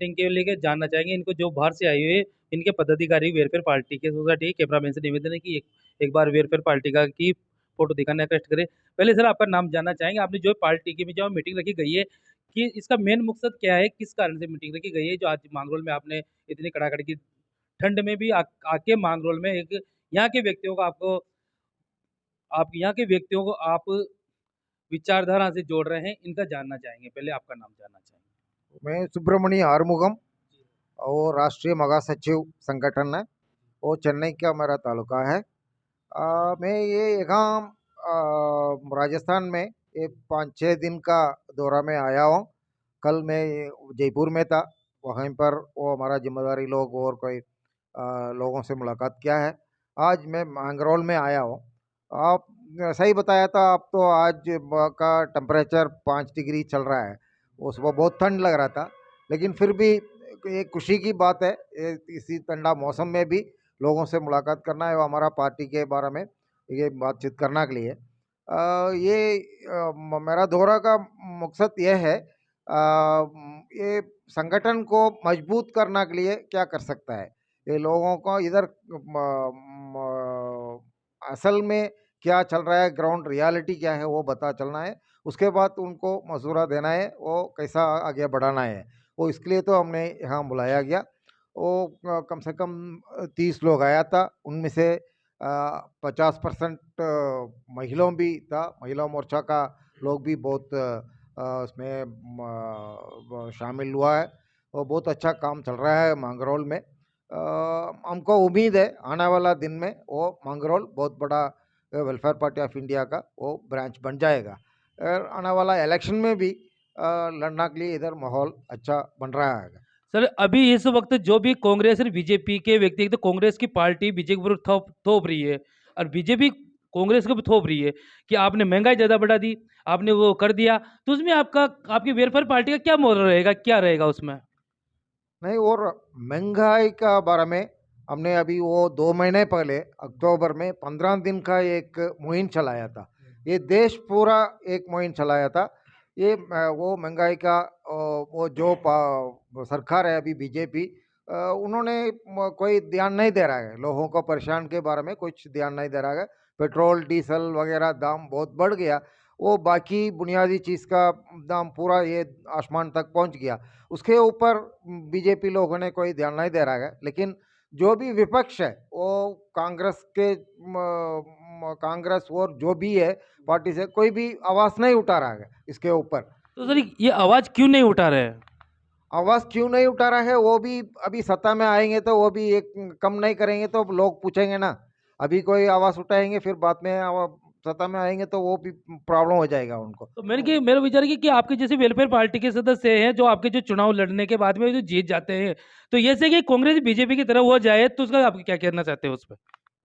Meeting के लेके जानना चाहेंगे इनको, जो बाहर से आए हुए इनके पदाधिकारी वेलफेयर पार्टी के सोसाइटी कैमरामैन से निवेदन है कि एक बार वेलफेयर पार्टी का की फोटो दिखाना कष्ट करे। पहले सर आपका नाम जानना चाहेंगे, आपने जो पार्टी की में जो मीटिंग रखी गई है कि इसका मेन मकसद क्या है, किस कारण से मीटिंग रखी गई है, जो आज मांगरोल में आपने इतनी कड़ाकड़ी की ठंड में भी आके मांगरोल में एक यहाँ के व्यक्तियों को आपको आप यहाँ के व्यक्तियों को आप विचारधारा से जोड़ रहे हैं, इनका जानना चाहेंगे। पहले आपका नाम जानना चाहेंगे। मैं सुब्रमण्य आरुमुगम और राष्ट्रीय महासचिव संगठन है, वो चेन्नई का मेरा तालुका है। मैं ये यहाँ राजस्थान में ये 5-6 दिन का दौरा में आया हूँ। कल मैं जयपुर में था, वहीं पर वो हमारा जिम्मेदारी लोग और कोई लोगों से मुलाकात किया है। आज मैं मांगरोल में आया हूँ। आप सही बताया था, आप तो आज का टेम्परेचर 5 डिग्री चल रहा है। वो सुबह बहुत ठंड लग रहा था, लेकिन फिर भी एक खुशी की बात है इसी ठंडा मौसम में भी लोगों से मुलाकात करना है और हमारा पार्टी के बारे में ये बातचीत करने के लिए। मेरा दौरा का मकसद ये है, ये संगठन को मजबूत करने के लिए क्या कर सकता है, ये लोगों को इधर असल में क्या चल रहा है, ग्राउंड रियलिटी क्या है वो पता चलना है। उसके बाद उनको मशवरा देना है, वो कैसा आगे बढ़ाना है। वो इसके लिए तो हमने यहाँ बुलाया गया। वो कम से कम 30 लोग आया था, उनमें से 50% महिलाओं भी था। महिला मोर्चा का लोग भी बहुत उसमें शामिल हुआ है और बहुत अच्छा काम चल रहा है मांगरोल में। हमको उम्मीद है आने वाला दिन में वो मांगरोल बहुत बड़ा वेलफेयर पार्टी ऑफ इंडिया का वो ब्रांच बन जाएगा और आने वाला इलेक्शन में भी लड़ने के लिए इधर माहौल अच्छा बन रहा है। सर अभी इस वक्त जो भी कांग्रेस और बीजेपी के व्यक्ति, तो कांग्रेस की पार्टी बीजेपी पर थोप रही है और बीजेपी कांग्रेस को भी थोप रही है कि आपने महंगाई ज्यादा बढ़ा दी, आपने वो कर दिया, तो उसमें आपका आपकी वेलफेयर पार्टी का क्या मोल रहेगा, क्या रहेगा उसमें? नहीं, और महंगाई का बारे में हमने अभी वो 2 महीने पहले अक्टूबर में 15 दिन का एक मुहिम चलाया था। ये देश पूरा एक मुहिम चलाया था। ये वो महंगाई का वो जो सरकार है अभी बीजेपी, उन्होंने कोई ध्यान नहीं दे रहा है, लोगों को परेशान के बारे में कुछ ध्यान नहीं दे रहा है। पेट्रोल डीजल वगैरह दाम बहुत बढ़ गया, वो बाकी बुनियादी चीज़ का दाम पूरा ये आसमान तक पहुंच गया। उसके ऊपर बीजेपी लोगों ने कोई ध्यान नहीं दे रहा है। लेकिन जो भी विपक्ष है वो कांग्रेस के कांग्रेस और जो भी है पार्टी से कोई भी आवाज़ नहीं उठा रहा है इसके ऊपर। तो सर ये आवाज क्यों नहीं उठा रहे हैं? आवाज़ क्यों नहीं उठा रहा है, वो भी अभी सत्ता में आएंगे तो वो भी एक कम नहीं करेंगे तो लोग पूछेंगे ना। अभी कोई आवाज़ उठाएंगे, फिर बाद में सत्ता में आएंगे तो वो भी प्रॉब्लम हो जाएगा उनको। तो मेरा विचार है कि आपके जैसे वेलफेयर पार्टी के सदस्य हैं जो आपके जो चुनाव लड़ने के बाद में जो जीत जाते हैं, तो ये से कि कांग्रेस बीजेपी की तरफ हो जाए, तो उसका आप क्या कहना चाहते हैं उस पर?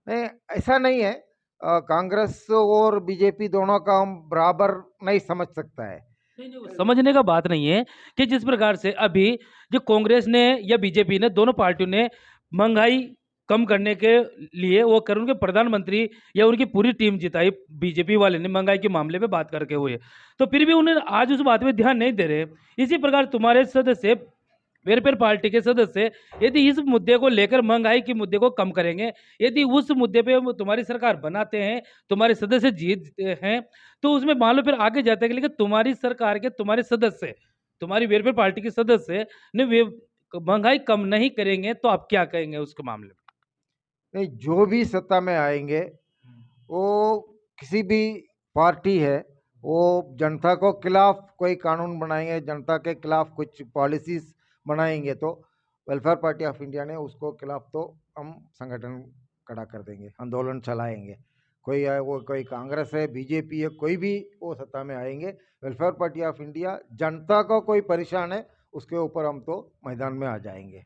नहीं, ऐसा नहीं है। कांग्रेस और बीजेपी दोनों का हम बराबर नहीं समझ सकता है। नहीं नहीं, वो समझने का बात नहीं है कि जिस प्रकार से अभी जो कांग्रेस ने या बीजेपी ने, दोनों पार्टियों ने महंगाई कम करने के लिए वो कर उनके प्रधानमंत्री या उनकी पूरी टीम जिताई, बीजेपी वाले ने महंगाई के मामले पे बात करके हुए, तो फिर भी उन्हें आज उस बात पे ध्यान नहीं दे रहे। इसी प्रकार तुम्हारे सदस्य वेलफेयर पार्टी के सदस्य यदि इस मुद्दे को लेकर महंगाई के मुद्दे को कम करेंगे, यदि उस मुद्दे पे वो तुम्हारी सरकार बनाते हैं, तुम्हारे सदस्य जीतते हैं, तो उसमें मान लो फिर आगे जाते हैं, लेकिन तुम्हारी सरकार के तुम्हारे सदस्य, तुम्हारी वेलफेयर पार्टी के सदस्य ने वे महंगाई कम नहीं करेंगे, तो आप क्या कहेंगे उसके मामले में? नहीं, जो भी सत्ता में आएंगे वो किसी भी पार्टी है, वो जनता को खिलाफ कोई कानून बनाएंगे, जनता के खिलाफ कुछ पॉलिसीज बनाएंगे तो वेलफेयर पार्टी ऑफ इंडिया ने उसको खिलाफ तो हम संगठन खड़ा कर देंगे, आंदोलन चलाएंगे। कोई है, वो कोई कांग्रेस है, बीजेपी है, कोई भी वो सत्ता में आएंगे, वेलफेयर पार्टी ऑफ इंडिया जनता को कोई परेशान है उसके ऊपर हम तो मैदान में आ जाएंगे।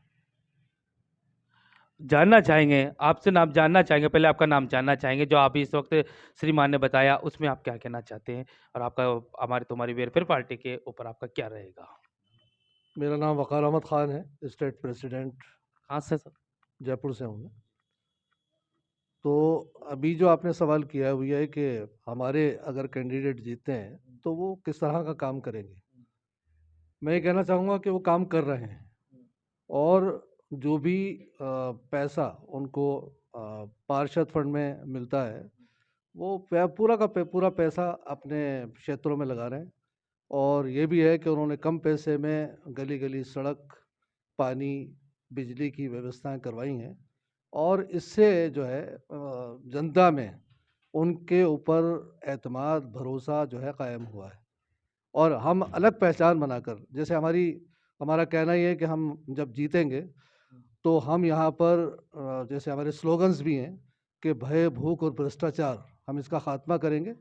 जानना चाहेंगे आपसे, नाम जानना चाहेंगे, पहले आपका नाम जानना चाहेंगे, जो आप इस वक्त श्रीमान ने बताया उसमें आप क्या कहना चाहते हैं, और आपका हमारी तुम्हारी वेलफेयर पार्टी के ऊपर आपका क्या रहेगा? मेरा नाम वकार अहमद ख़ान है, स्टेट प्रेसिडेंट कहाँ से सर? जयपुर से हूँ मैं। तो अभी जो आपने सवाल किया है वो ये है कि हमारे अगर कैंडिडेट जीतते हैं तो वो किस तरह का काम करेंगे। मैं ये कहना चाहूँगा कि वो काम कर रहे हैं। और जो भी पैसा उनको पार्षद फंड में मिलता है, वो पूरा का पूरा पैसा अपने क्षेत्रों में लगा रहे हैं। और ये भी है कि उन्होंने कम पैसे में गली-गली सड़क, पानी, बिजली की व्यवस्थाएँ करवाई हैं और इससे जो है जनता में उनके ऊपर एतमाद, भरोसा जो है कायम हुआ है। और हम अलग पहचान बनाकर, जैसे हमारा कहना ये है कि हम जब जीतेंगे, तो हम यहाँ पर जैसे हमारे स्लोगन्स भी हैं कि भय, भूख और भ्रष्टाचार, हम इसका खात्मा करेंगे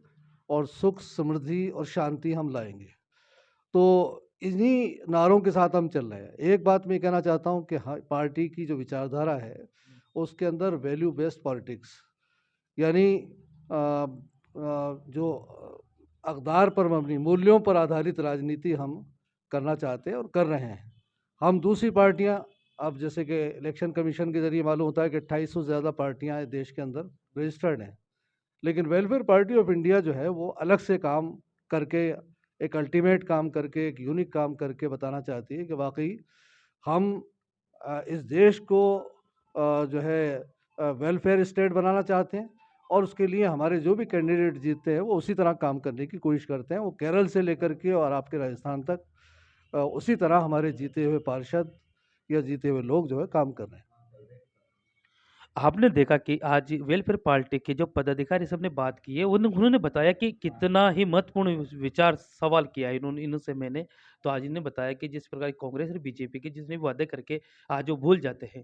और सुख, समृद्धि और शांति हम लाएँगे। तो इन्हीं नारों के साथ हम चल रहे हैं। एक बात मैं कहना चाहता हूँ कि हाँ, पार्टी की जो विचारधारा है, उसके अंदर वैल्यू बेस्ड पॉलिटिक्स, यानी जो अक़दार पर मबनी, मूल्यों पर आधारित राजनीति हम करना चाहते हैं और कर रहे हैं। हम दूसरी पार्टियाँ, अब जैसे कि इलेक्शन कमीशन के ज़रिए मालूम होता है कि 2800 से ज़्यादा पार्टियाँ देश के अंदर रजिस्टर्ड हैं। लेकिन वेलफेयर पार्टी ऑफ इंडिया जो है, वो अलग से काम करके, एक अल्टीमेट काम करके, एक यूनिक काम करके बताना चाहती है कि वाक़ई हम इस देश को जो है वेलफेयर स्टेट बनाना चाहते हैं और उसके लिए हमारे जो भी कैंडिडेट जीतते हैं, वो उसी तरह काम करने की कोशिश करते हैं। वो केरल से लेकर के और आपके राजस्थान तक उसी तरह हमारे जीते हुए पार्षद या जीते हुए लोग जो है काम कर रहे हैं। आपने देखा कि आज वेलफेयर पार्टी के जो पदाधिकारी सबने बात की है, उन्होंने बताया कि कितना ही महत्वपूर्ण विचार सवाल किया है इनसे मैंने। तो आज इन्होंने बताया कि जिस प्रकार कांग्रेस और बीजेपी के जितने भी वादे करके आज वो भूल जाते हैं।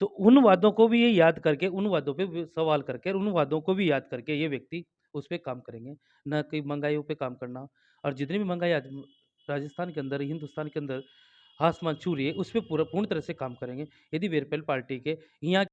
तो उन वादों को भी ये याद करके, उन वादों पे भी सवाल करके और उन वादों को भी याद करके ये व्यक्ति उस पे काम करेंगे, ना कि महँगाइयों पे काम करना। और जितनी भी महँगाई आज राजस्थान के अंदर, हिंदुस्तान के अंदर आसमान छू रही है, उस पे पूर्ण तरह से काम करेंगे। यदि वेलफेयर पार्टी के यहाँ